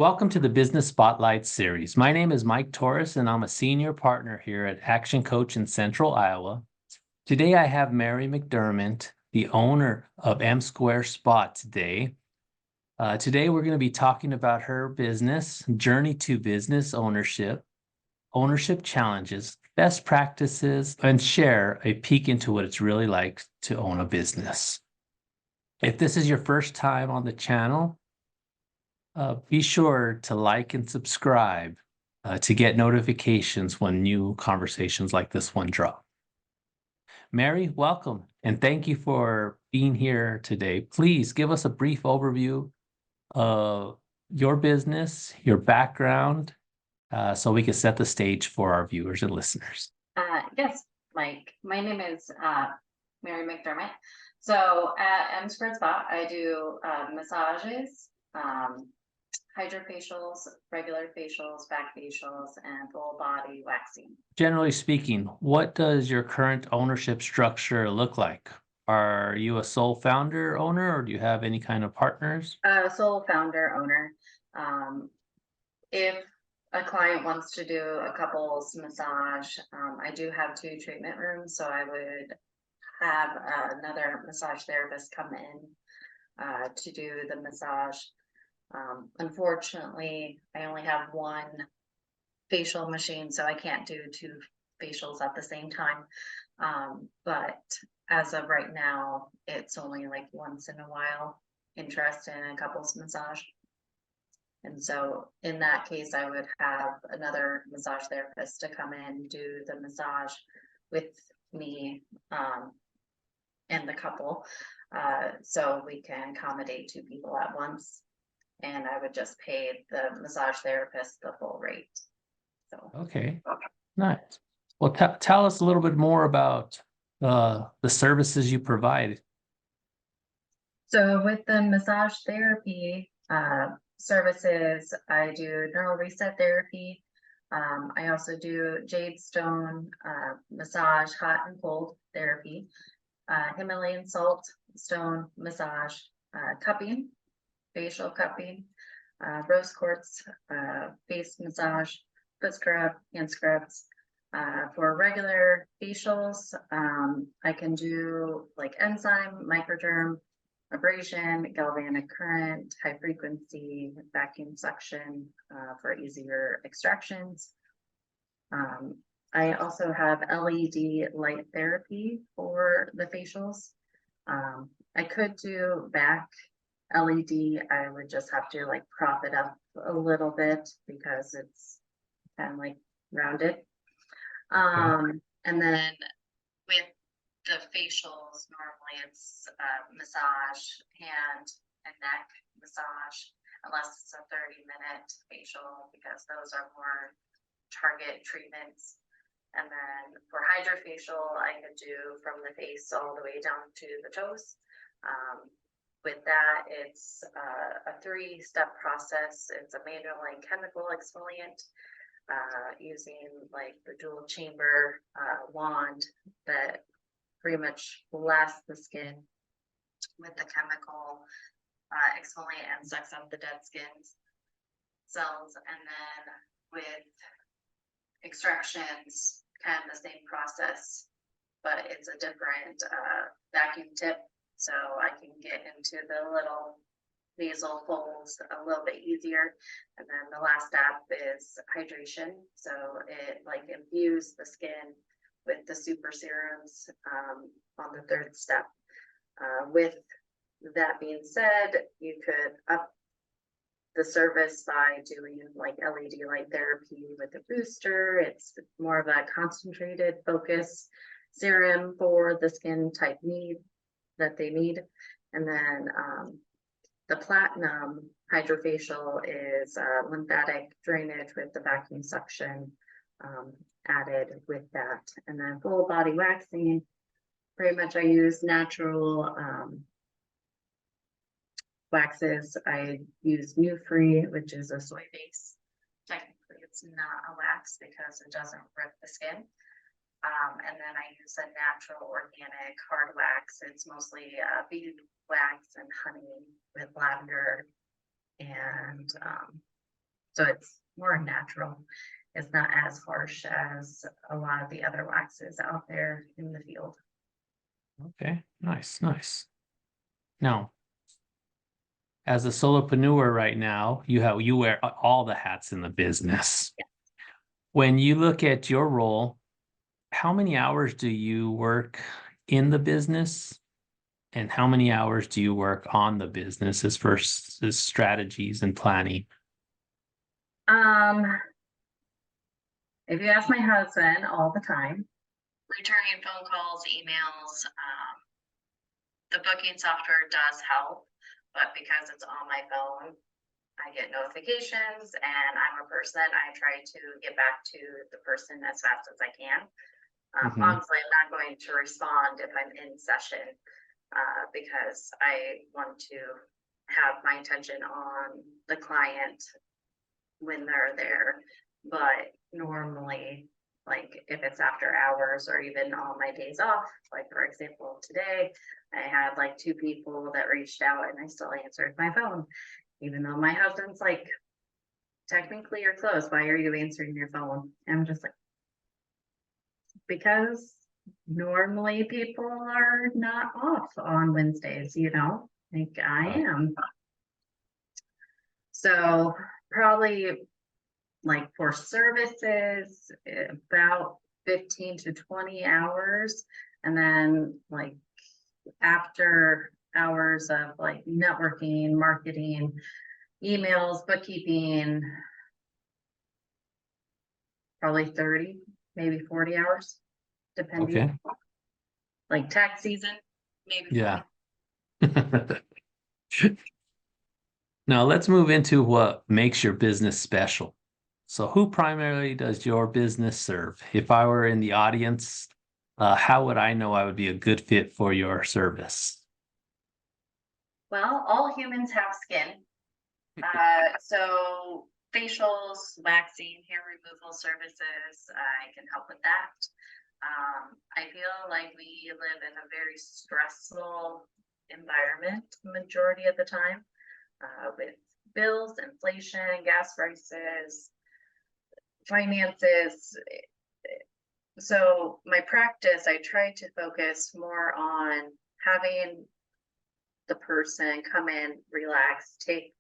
Welcome to the Business Spotlight series. My name is Mike Torrez, and I'm a senior partner here at ActionCOACH in Central Iowa. Today, I have Mary McDermott, the owner of M Square Spot today. Today, we're going to be talking about her business, journey to business ownership challenges, best practices, and share a peek into what it's really like to own a business. If this is your first time on the channel, be sure to like and subscribe to get notifications when new conversations like this one drop. Mary, welcome, and thank you for being here today. Please give us a brief overview of your business, your background, so we can set the stage for our viewers and listeners. Yes, Mike. My name is Mary McDermott. So at M Squared Spa, I do massages, hydrofacials, regular facials, back facials, and full body waxing. Generally speaking, what does your current ownership structure look like? Are you a sole founder owner, or do you have any kind of partners? Sole founder owner. If a client wants to do a couples massage, I do have 2 treatment rooms, so I would have another massage therapist come in to do the massage. Unfortunately, I only have 1 facial machine, so I can't do 2 facials at the same time. But as of right now, it's only like once in a while interest in a couples massage. And so in that case, I would have another massage therapist to come in, do the massage with me and the couple, so we can accommodate 2 people at once. And I would just pay the massage therapist the full rate. So Okay, nice. Well, tell us a little bit more about the services you provide. So with the massage therapy services, I do neural reset therapy. I also do jade stone massage, hot and cold therapy, Himalayan salt stone massage, cupping, facial cupping, rose quartz face massage, foot scrub, hand scrubs. For regular facials, I can do like enzyme, microderm, abrasion, galvanic current, high frequency, vacuum suction for easier extractions. I also have LED light therapy for the facials. I could do back LED. I would just have to like prop it up a little bit because it's kind of like rounded. And then with the facials, normally it's massage, hand and neck massage, unless it's a 30-minute facial, because those are more target treatments. And then for hydrofacial, I could do from the face all the way down to the toes. With that, it's a 3-step process. It's a manual and chemical exfoliant using like the dual chamber wand that pretty much blasts the skin with the chemical exfoliant and sucks up the dead skin cells. And then with extractions, kind of the same process, but it's a different vacuum tip. So I can get into the little nasal folds a little bit easier. And then the last step is hydration. So it like imbues the skin with the super serums on the 3rd step. With that being said, you could up the service by doing like LED light therapy with a booster. It's more of a concentrated focus serum for the skin type need that they need. And then the platinum hydrofacial is lymphatic drainage with the vacuum suction added with that. And then full body waxing, pretty much I use natural waxes. I use New Free, which is a soy base. Technically, it's not a wax because it doesn't rip the skin. And then I use a natural organic hard wax. It's mostly bead wax and honey with lavender and So it's more natural. It's not as harsh as a lot of the other waxes out there in the field. Okay, nice, nice. Now, as a solopreneur right now, you wear all the hats in the business. Yeah. When you look at your role, how many hours do you work in the business? And how many hours do you work on the business as versus strategies and planning? If you ask my husband all the time, returning phone calls, emails, the booking software does help, but because it's on my phone, I get notifications and I'm a person, I try to get back to the person as fast as I can. Mhm. Obviously, I'm not going to respond if I'm in session because I want to have my attention on the client when they're there. But normally, like if it's after hours or even on my days off, like for example, today, I had like 2 people that reached out and I still answered my phone, even though my husband's like, technically you're closed. Why are you answering your phone? And I'm just like, because normally people are not off on Wednesdays, like I am. So probably like for services, about 15 to 20 hours. And then like after hours of like networking, marketing, emails, bookkeeping, probably 30, maybe 40 hours, depending. Okay. Like tax season, maybe 40. Yeah. Now let's move into what makes your business special. So who primarily does your business serve? If I were in the audience, how would I know I would be a good fit for your service? Well, all humans have skin. So facials, waxing, hair removal services, I can help with that. I feel like we live in a very stressful environment majority of the time, with bills, inflation, gas prices, finances. So my practice, I try to focus more on having the person come in, relax, take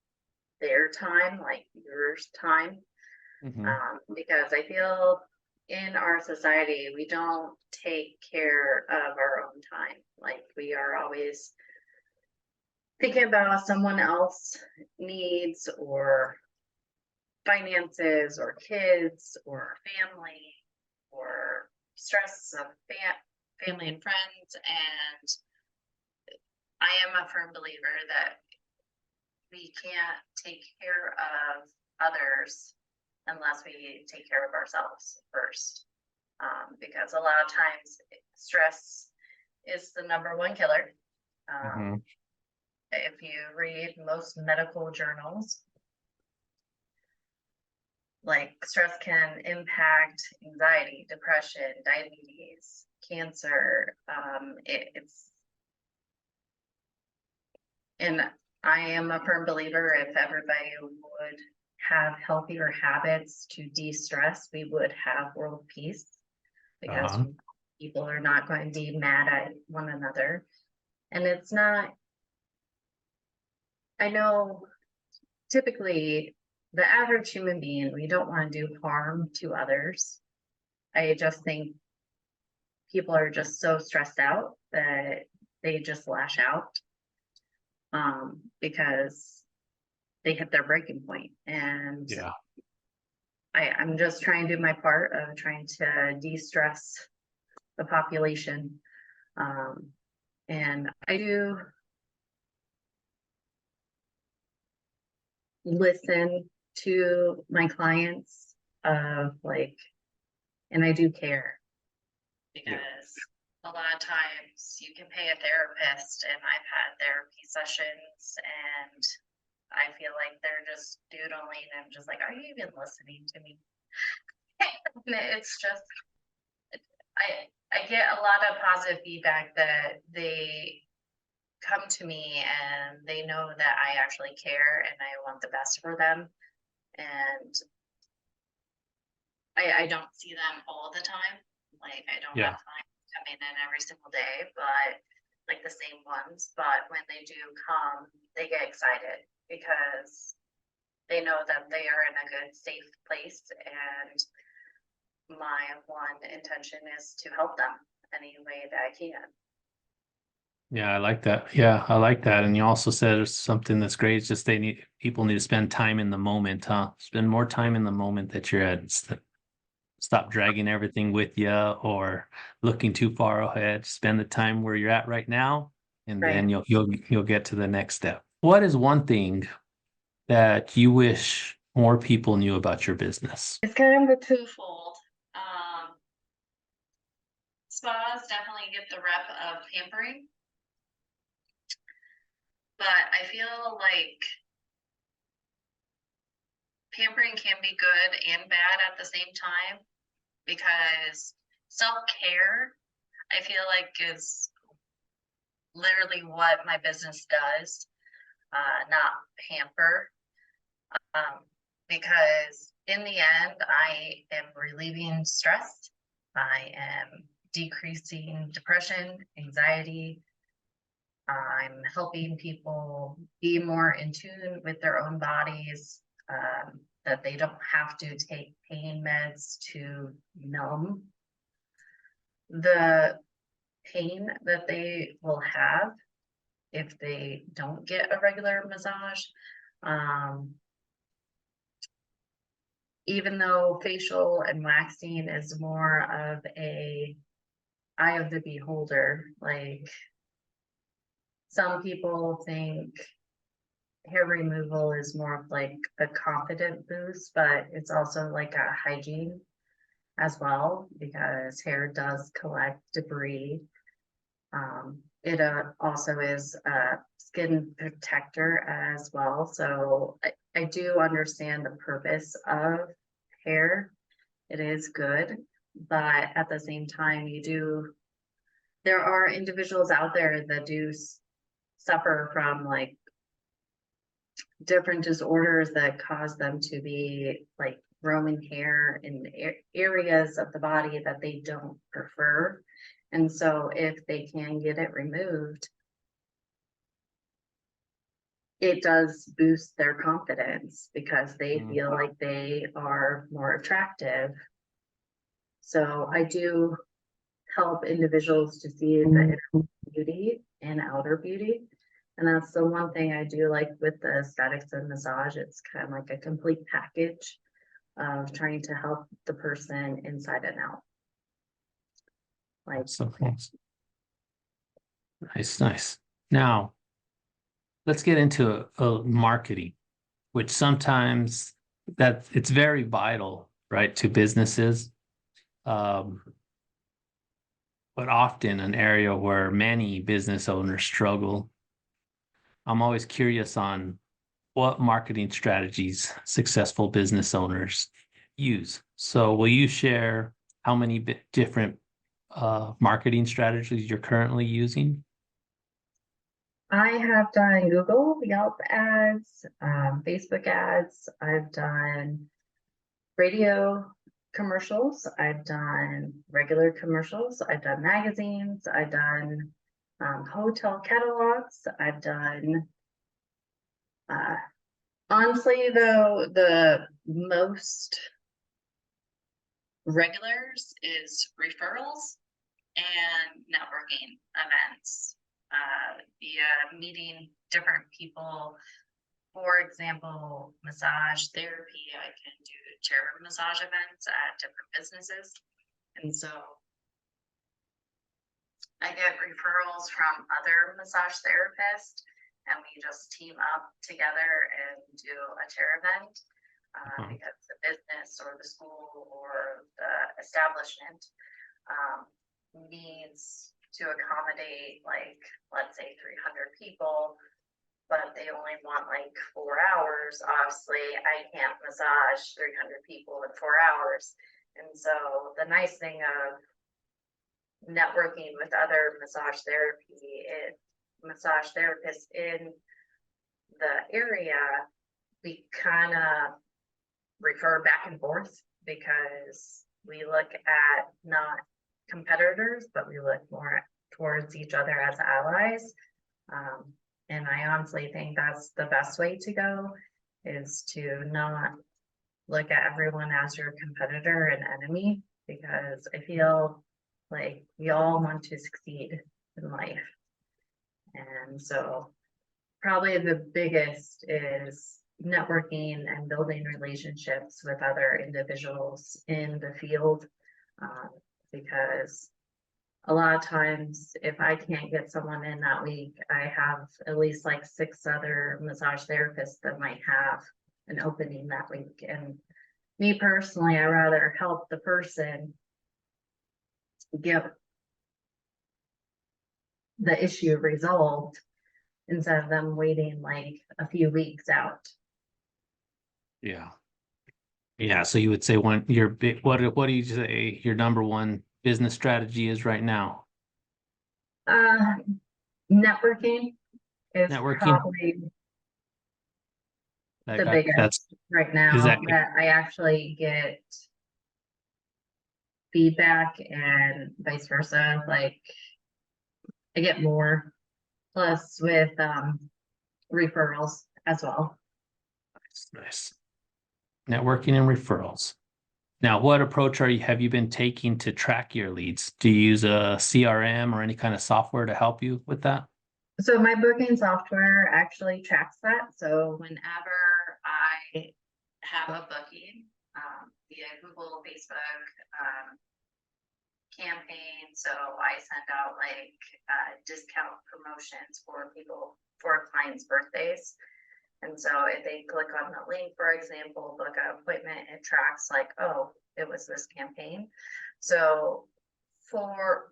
their time, like yours time, Mhm. because I feel in our society we don't take care of our own time. Like we are always thinking about someone else needs or finances or kids or family or stress of family and friends. And I am a firm believer that we can't take care of others unless we take care of ourselves first. Because a lot of times stress is the #1 killer. Mhm. If you read most medical journals, like stress can impact anxiety, depression, diabetes, cancer. And I am a firm believer if everybody would have healthier habits to de-stress, we would have world peace because Uh-huh. people are not going to be mad at one another. And it's not, I know typically the average human being, we don't want to do harm to others. I just think people are just so stressed out that they just lash out because they hit their breaking point. And Yeah. I'm just trying to do my part of trying to de-stress the population. And I do listen to my clients of like, and I do care Yeah. because a lot of times you can pay a therapist, and I've had therapy sessions and I feel like they're just doodling and I'm just like, are you even listening to me? It's just, I get a lot of positive feedback that they come to me and they know that I actually care and I want the best for them. And I don't see them all the time. Like, I don't Yeah. have time coming in every single day, but like the same ones. But when they do come, they get excited because they know that they are in a good, safe place. And my one intention is to help them any way that I can. Yeah, I like that. Yeah, I like that. And you also said something that's great. It's just people need to spend time in the moment, huh? Spend more time in the moment that you're at. Stop dragging everything with you or looking too far ahead. Spend the time where you're at right now, and Right. then you'll get to the next step. What is one thing that you wish more people knew about your business? It's kind of a twofold. Spas definitely get the rep of pampering, but I feel like pampering can be good and bad at the same time, because self-care, I feel like, is literally what my business does, not pamper. Because in the end, I am relieving stress. I am decreasing depression, anxiety. I'm helping people be more in tune with their own bodies, that they don't have to take pain meds to numb the pain that they will have if they don't get a regular massage. Even though facial and waxing is more of a eye of the beholder, like some people think hair removal is more of like a confident boost, but it's also like a hygiene as well, because hair does collect debris. It also is a skin protector as well. So I do understand the purpose of hair. It is good, but at the same time, there are individuals out there that do suffer from like different disorders that cause them to be like growing hair in areas of the body that they don't prefer. And so if they can get it removed, it does boost their confidence because they feel like they are more attractive. So I do help individuals to see the inner beauty and outer beauty. And that's the one thing I do like with the aesthetics and massage. It's kind of like a complete package of trying to help the person inside and out. Like, So nice, nice. Now, let's get into marketing, which sometimes that it's very vital, right, to businesses, um, but often an area where many business owners struggle. I'm always curious on what marketing strategies successful business owners use. So, will you share how many different marketing strategies you're currently using? I have done Google, Yelp ads, Facebook ads. I've done radio commercials. I've done regular commercials. I've done magazines. I've done hotel catalogs. I've done, honestly, though, the most regulars is referrals and networking events, via meeting different people. For example, massage therapy, I can do chair massage events at different businesses. And so I get referrals from other massage therapists, and we just team up together and do a chair event, because the business or the school or the establishment needs to accommodate, like, let's say 300 people, but they only want like 4 hours. Obviously, I can't massage 300 people in 4 hours. And so the nice thing of networking with other massage therapists in the area, we kind of refer back and forth because we look at not competitors, but we look more towards each other as allies. And I honestly think that's the best way to go, is to not look at everyone as your competitor and enemy, because I feel like we all want to succeed in life. And so probably the biggest is networking and building relationships with other individuals in the field, because a lot of times if I can't get someone in that week, I have at least like 6 other massage therapists that might have an opening that week. And me personally, I rather help the person get the issue resolved instead of them waiting like a few weeks out. Yeah. Yeah. So you would say what do you say your number one business strategy is right now? Networking is Networking. probably the That's biggest right is now, that that I actually get feedback and vice versa. Like I get more, plus with referrals as well. nice. Networking and referrals. Now, what approach have you been taking to track your leads? Do you use a CRM or any kind of software to help you with that? So my booking software actually tracks that. So whenever I have a booking via Google, Facebook, campaign, so I send out like discount promotions for people, for clients' birthdays. And so if they click on the link, for example, book an appointment, it tracks like, oh, it was this campaign. So for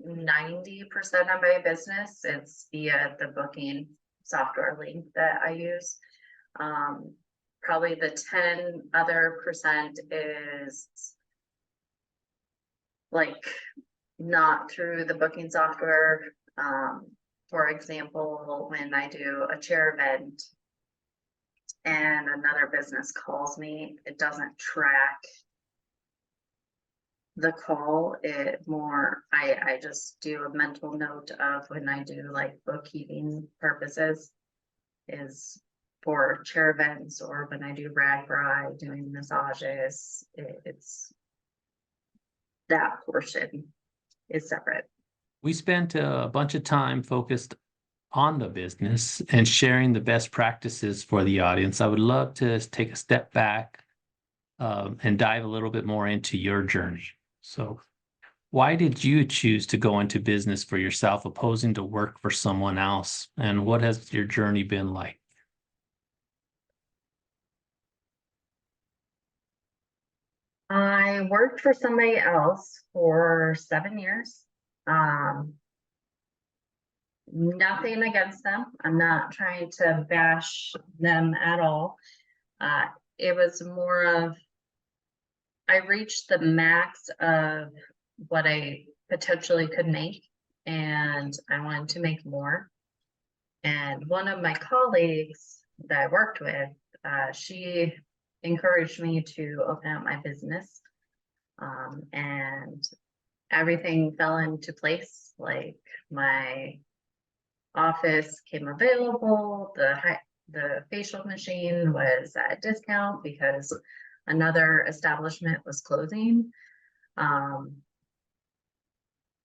90% of my business, it's via the booking software link that I use. Probably the 10 other percent is like not through the booking software. For example, when I do a chair event and another business calls me, it doesn't track the call. It more, I just do a mental note of when I do like bookkeeping purposes, is for chair events, or when I do rag bride doing massages, it's that portion is separate. We spent a bunch of time focused on the business and sharing the best practices for the audience. I would love to take a step back and dive a little bit more into your journey. So, why did you choose to go into business for yourself, opposing to work for someone else? And what has your journey been like? I worked for somebody else for 7 years. Nothing against them. I'm not trying to bash them at all. It was more of, I reached the max of what I potentially could make, and I wanted to make more. And one of my colleagues that I worked with, she encouraged me to open up my business. And everything fell into place. Like my office came available, the facial machine was at a discount because another establishment was closing.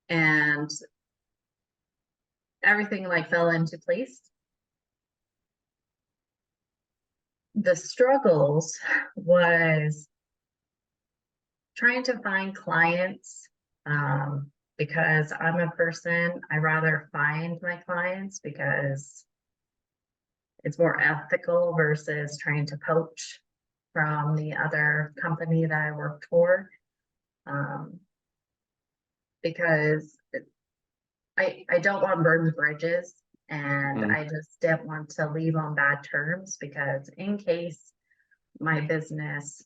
And everything like fell into place. The struggles was trying to find clients, because I'm a person, I rather find my clients because it's more ethical versus trying to poach from the other company that I worked for. Because I don't want to burn bridges, and I just didn't want to leave on bad terms, because in case my business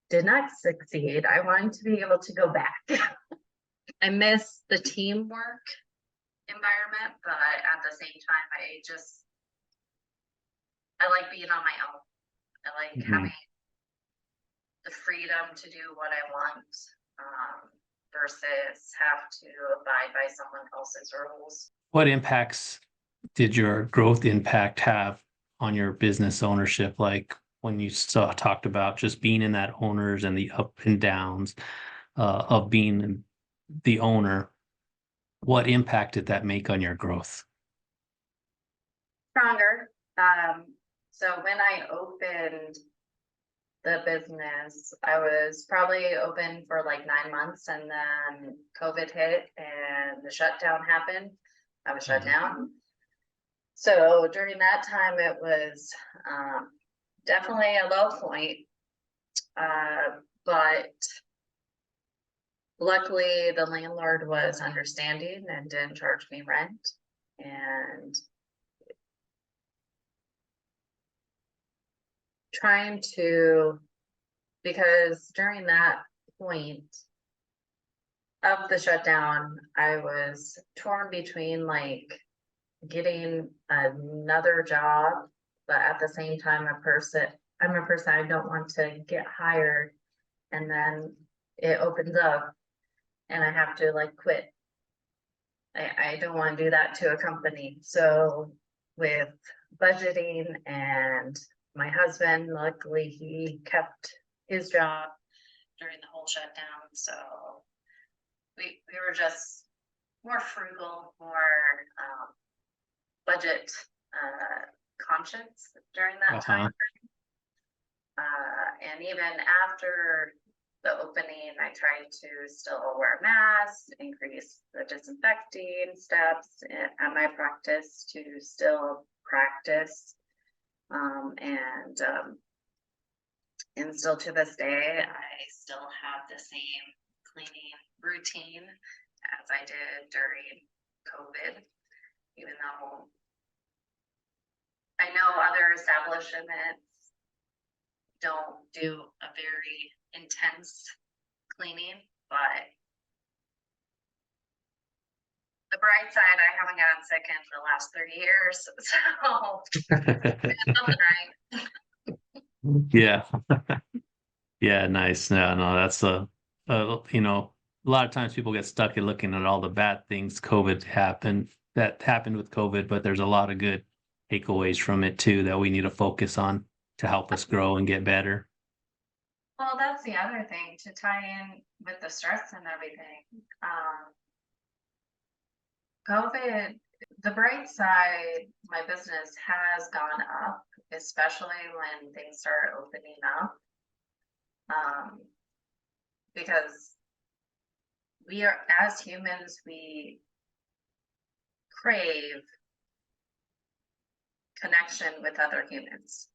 did not succeed, I wanted to be able to go back. I miss the teamwork environment, but at the same time, I like being on my own. I like having the freedom to do what I want, versus have to abide by someone else's rules. What impacts did your growth impact have on your business ownership? Like when you talked about just being in that owners and the up and downs of being the owner, what impact did that make on your growth? Stronger. So when I opened the business, I was probably open for like 9 months, and then COVID hit and the shutdown happened. I was shut down. So during that time, it was definitely a low point. But luckily, the landlord was understanding and didn't charge me rent. And trying to, because during that point of the shutdown, I was torn between like getting another job, but at the same time, I'm a person I don't want to get hired, and then it opens up and I have to like quit. I don't want to do that to a company. So with budgeting, and my husband, luckily he kept his job during the whole shutdown. So we were just more frugal, more budget conscious during that time. And even after the opening, I tried to still wear masks, increase the disinfecting steps at my practice to still practice. And still to this day, I still have the same cleaning routine as I did during COVID, even though I know other establishments don't do a very intense cleaning, but the bright side, I haven't gotten sick in the last 30 years, so it's nothing right. Yeah. Yeah, nice. No, that's a lot of times people get stuck in looking at all the bad things that happened with COVID, but there's a lot of good takeaways from it too that we need to focus on to help us grow and get better. Well, that's the other thing to tie in with the stress and everything. COVID, the bright side, my business has gone up, especially when things start opening up. Because we are, as humans, we crave connection with other humans.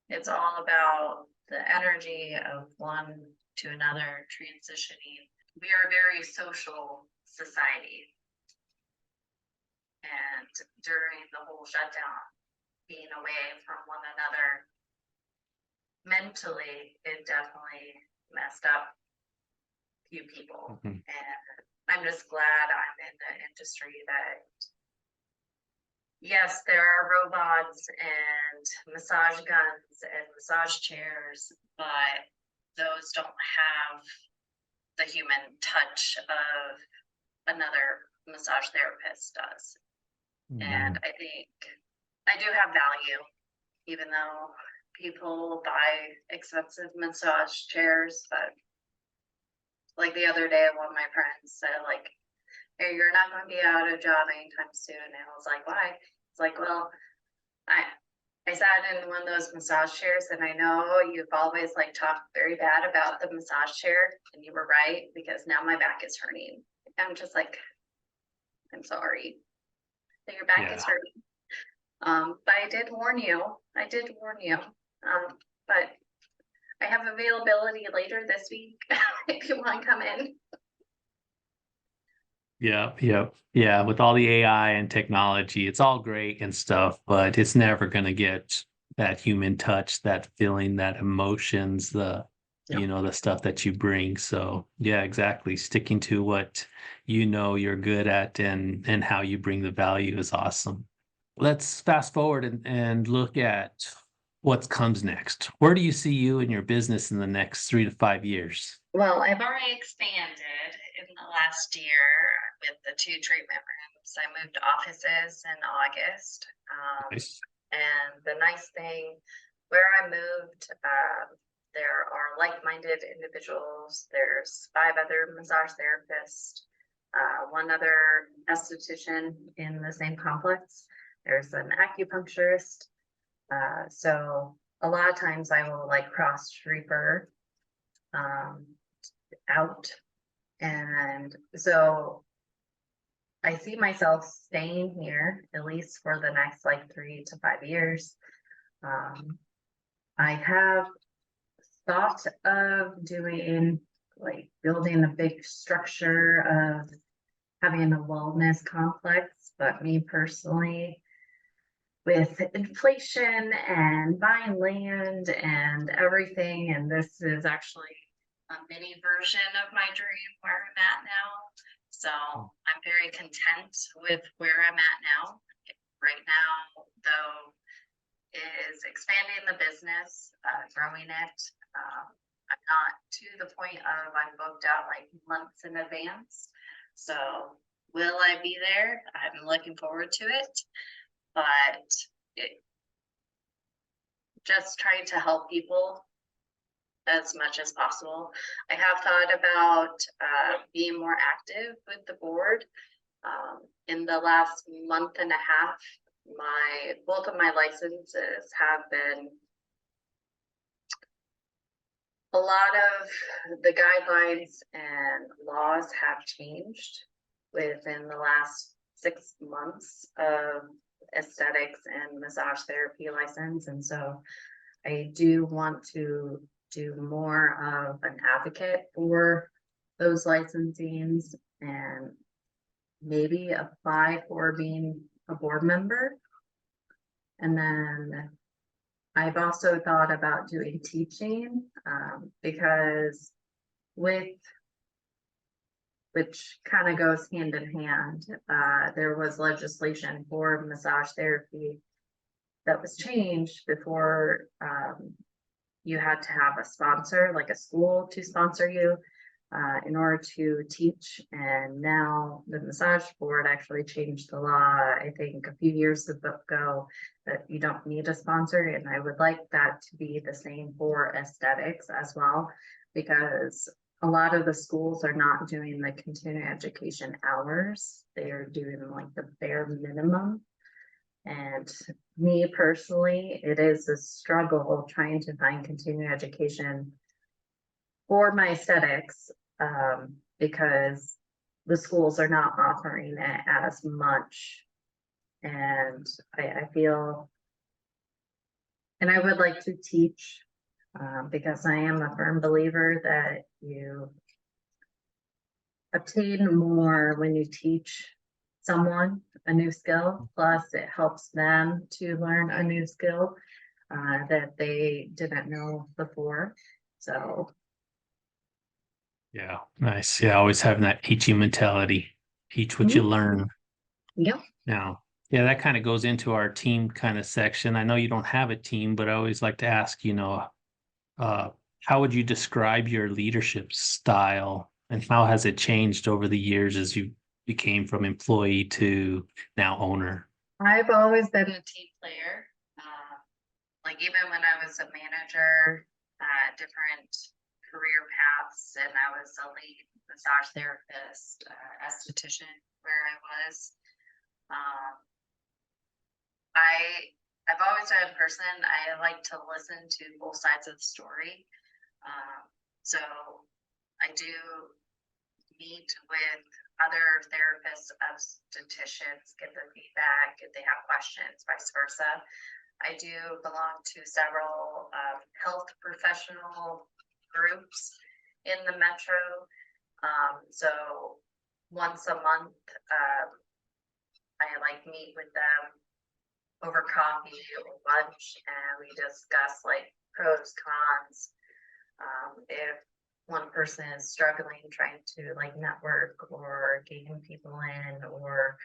It's all about the energy of one to another transitioning. We are a very social society. And during the whole shutdown, being away from one another, mentally, it definitely messed up a few people. And I'm just glad I'm in the industry that, yes, there are robots and massage guns and massage chairs, but those don't have the human touch of another massage therapist does. And I think I do have value, even though people buy expensive massage chairs. But like the other day, one of my friends said, like, hey, you're not going to be out of a job anytime soon. And I was like, why? It's like, well, I sat in one of those massage chairs, and I know you've always like talked very bad about the massage chair, and you were right, because now my back is hurting. I'm just like, I'm sorry that your back is hurting. But I did warn you. But I have availability later this week if you want to come in. Yeah. With all the AI and technology, it's all great and stuff, but it's never going to get that human touch, that feeling, that emotions, the stuff that you bring. So yeah, exactly. Sticking to what you're good at and how you bring the value is awesome. Let's fast forward and look at what comes next? Where do you see you and your business in the next 3 to 5 years? Well, I've already expanded in the last year with the 2 treatment rooms. I moved offices in August. Nice. And the nice thing where I moved, there are like-minded individuals. There's 5 other massage therapists, 1 other esthetician in the same complex. There's an acupuncturist. So a lot of times I will like cross refer out. And so I see myself staying here at least for the next like 3 to 5 years. I have thought of doing like building a big structure of having a wellness complex, but me personally, with inflation and buying land and everything, and this is actually a mini version of my dream where I'm at now. So I'm very content with where I'm at now. Right now, though, is expanding the business, growing it. I'm not to the point of I'm booked out like months in advance. So will I be there? I'm looking forward to it. But just trying to help people as much as possible. I have thought about being more active with the board. In the last month and a half, both of my licenses have been, a lot of the guidelines and laws have changed within the last 6 months of aesthetics and massage therapy license. And so I do want to do more of an advocate for those licensings and maybe apply for being a board member. And then I've also thought about doing teaching because which kind of goes hand in hand. There was legislation for massage therapy that was changed before you had to have a sponsor, like a school to sponsor you in order to teach. And now the massage board actually changed the law, I think a few years ago, that you don't need a sponsor. And I would like that to be the same for aesthetics as well, because a lot of the schools are not doing the continuing education hours. They are doing like the bare minimum. And me personally, it is a struggle trying to find continuing education for my aesthetics because the schools are not offering it as much. And I feel, and I would like to teach because I am a firm believer that you obtain more when you teach someone a new skill, plus it helps them to learn a new skill that they didn't know before. So Yeah, nice. Yeah, always having that teaching mentality. Teach what you learn. yep. Now, yeah, that kind of goes into our team kind of section. I know you don't have a team, but I always like to ask, how would you describe your leadership style and how has it changed over the years as you became from employee to now owner? I've always been a team player. Like even when I was a manager, different career paths, and I was a lead massage therapist, esthetician where I was. I've always been a person, I like to listen to both sides of the story. So I do meet with other therapists, estheticians, get their feedback if they have questions, vice versa. I do belong to several health professional groups in the metro. So once a month, I like meet with them over coffee or lunch, and we discuss like pros, cons. If one person is struggling trying to like network or gain people in, or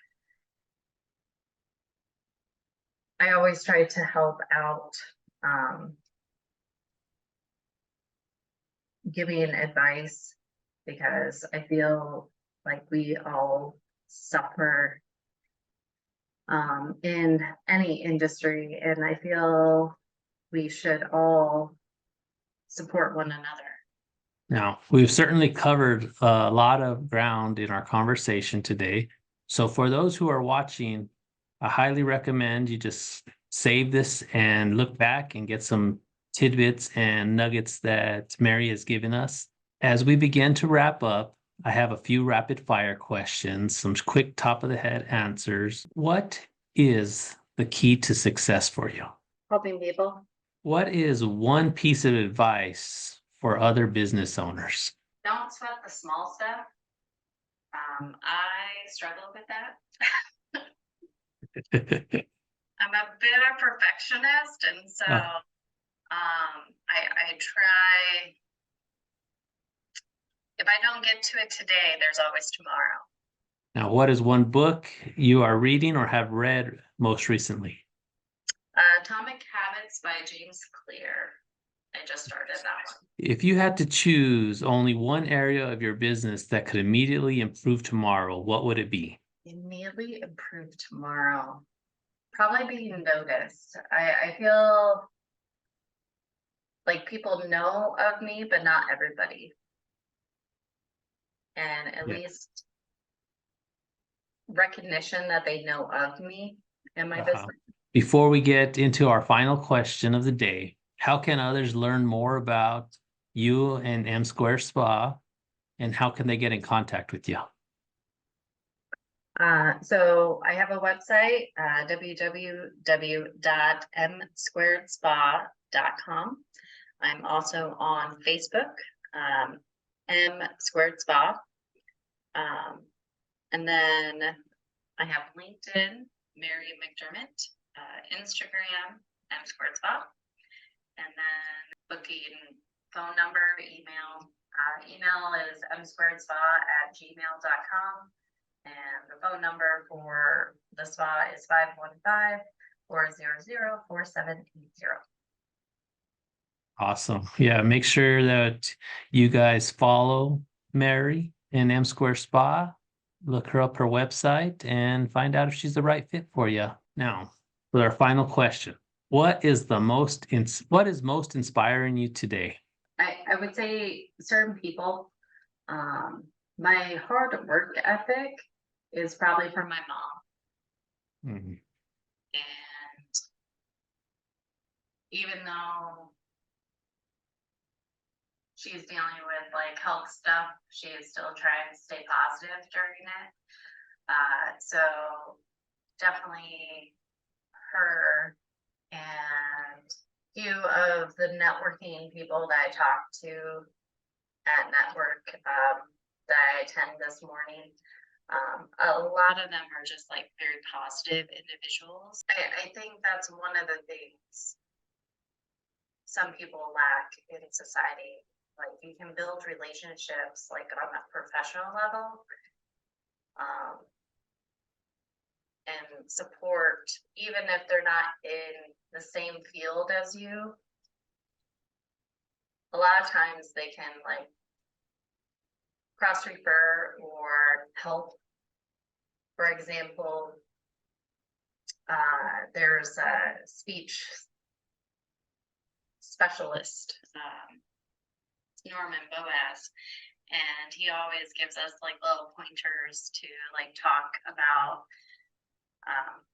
I always try to help out giving advice, because I feel like we all suffer in any industry, and I feel we should all support one another. Now, we've certainly covered a lot of ground in our conversation today. So for those who are watching, I highly recommend you just save this and look back and get some tidbits and nuggets that Mary has given us. As we begin to wrap up, I have a few rapid fire questions, some quick top of the head answers. What is the key to success for you? Helping people. What is one piece of advice for other business owners? Don't sweat the small stuff. I struggle with that. I'm a bit of a perfectionist, and so I try. If I don't get to it today, there's always tomorrow. Now, what is one book you are reading or have read most recently? Atomic Habits by James Clear. I just started that one. If you had to choose only one area of your business that could immediately improve tomorrow, what would it be? Immediately improve tomorrow. Probably being noticed. I feel like people know of me, but not everybody. And at least recognition that they know of me and my business. Before we get into our final question of the day, how can others learn more about you and M Square Spa, and how can they get in contact with you? So I have a website, www.msquaredspa.com. I'm also on Facebook, M Squared Spa. And then I have LinkedIn, Mary McDermott, Instagram, M Squared Spa, and then booking phone number, email. Email is msquaredspa@gmail.com, and the phone number for the spa is 515-400-4780. Awesome. Yeah, make sure that you guys follow Mary in M Square Spa. Look her up, her website, and find out if she's the right fit for you. Now, with our final question, what is most inspiring you today? I would say certain people. My hard work ethic is probably from my mom. Mm-hmm. And even though she's dealing with like health stuff, she is still trying to stay positive during it. So definitely her, and few of the networking people that I talked to at network that I attend this morning. A lot of them are just like very positive individuals. I think that's one of the things some people lack in society. Like, you can build relationships like on a professional level, and support, even if they're not in the same field as you. A lot of times they can like cross refer or help. For example, there's a speech specialist, Norman Boaz, and he always gives us like little pointers to like talk about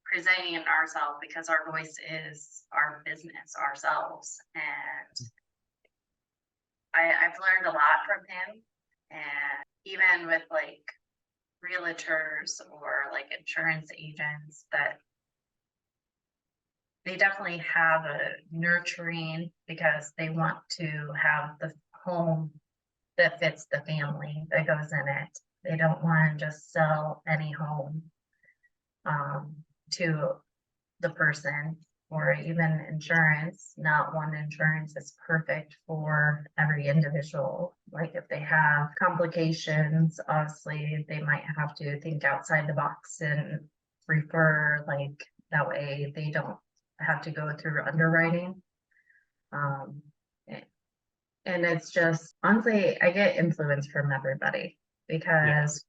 presenting ourselves, because our voice is our business, ourselves. And I've learned a lot from him. And even with like realtors or like insurance agents, that they definitely have a nurturing, because they want to have the home that fits the family that goes in it. They don't want to just sell any home to the person, or even insurance. Not one insurance is perfect for every individual. Like, if they have complications, obviously they might have to think outside the box and refer, like that way they don't have to go through underwriting. Um, and it's just, honestly, I get influence from everybody because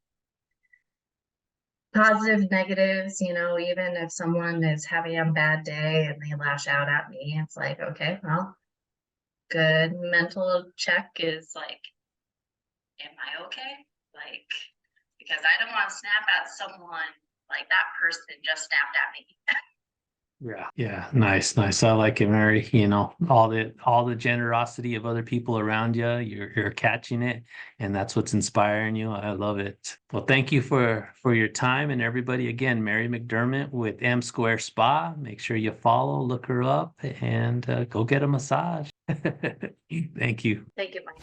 positive, negatives, even if someone is having a bad day and they lash out at me, it's like, okay, well, good mental check is like, am I okay? Like, because I don't want to snap at someone like that person just snapped at me. Yeah. Nice. I like it, Mary. All the generosity of other people around you, you're catching it, and that's what's inspiring you. I love it. Well, thank you for your time, and everybody, again, Mary McDermott with M Square Spa. Make sure you follow, look her up, and go get a massage. Thank you. Thank you, Mike.